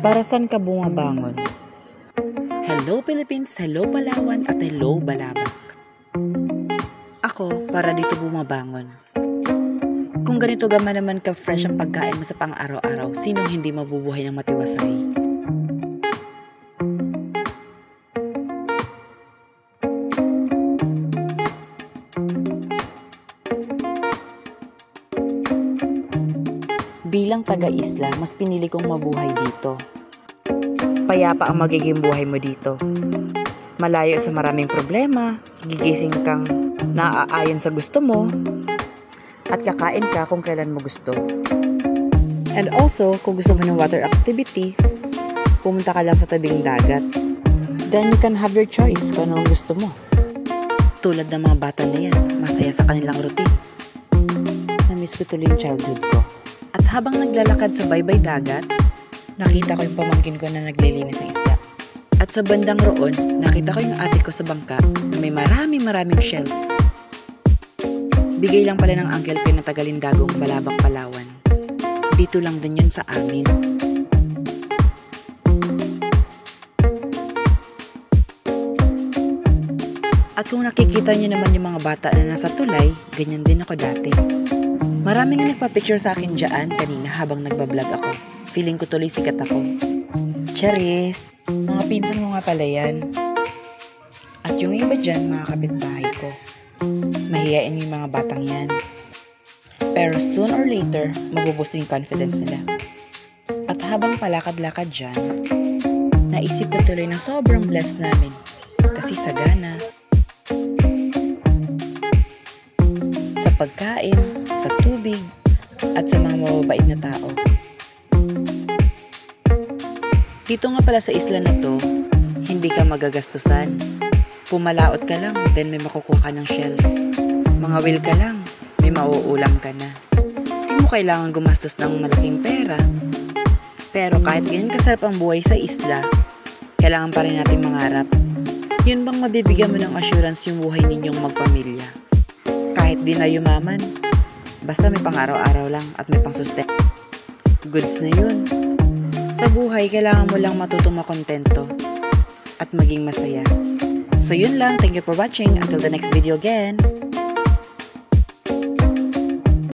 Para saan ka bumabangon? Hello Philippines, hello Palawan at hello Balabak. Ako, para dito bumabangon. Kung ganito gaman naman ka-fresh ang pagkain mo sa pang-araw-araw, sinong hindi mabubuhay ng matiwasay? Bilang taga-isla, mas pinili kong mabuhay dito. Payapa ang magiging buhay mo dito. Malayo sa maraming problema, gigising kang naaayon sa gusto mo, at kakain ka kung kailan mo gusto. And also, kung gusto mo ng water activity, pumunta ka lang sa tabing dagat. Then you can have your choice kung anong gusto mo. Tulad ng mga bata na yan, masaya sa kanilang routine. Namiss ko tuloy yung childhood ko. At habang naglalakad sa baybay dagat, nakita ko yung pamangkin ko na naglilinis ng isda. At sa bandang roon, nakita ko yung ate ko sa bangka na may maraming shells. Bigay lang pala ng uncle ko na taga-Lindagong, Balabak, Palawan. Dito lang din yun sa amin. At kung nakikita nyo naman yung mga bata na nasa tulay, ganyan din ako dati. Maraming nagpa-picture sa akin dyan kanina habang nagbablog ako. Feeling ko tuloy sikat ako. Charis! Mga pinsan mo nga pala yan. At yung iba dyan, mga kapitbahay ko. Mahihain yung mga batang yan. Pero soon or later, mabuboost yung confidence nila. At habang palakad-lakad dyan, naisip ko tuloy na sobrang blessed namin. Kasi sagana. Sa pagkain, sa tubig, at sa mga mababait na tao. Dito nga pala sa isla na to, hindi ka magagastusan. Pumalaot ka lang, then may makukuha ka ng shells. Mga whale ka lang, may mauulam ka na. Hindi mo kailangan gumastos ng malaking pera. Pero kahit ganyan kasarap ang buhay sa isla, kailangan pa rin natin mangarap. Yun bang mabibigyan mo ng assurance yung buhay ninyong magpamilya? Kahit di na yumaman, basta may pang-araw-araw lang at may pang-sustain. Goods na yun. Sa buhay, kailangan mo lang matutong makontento at maging masaya. So yun lang. Thank you for watching. Until the next video again.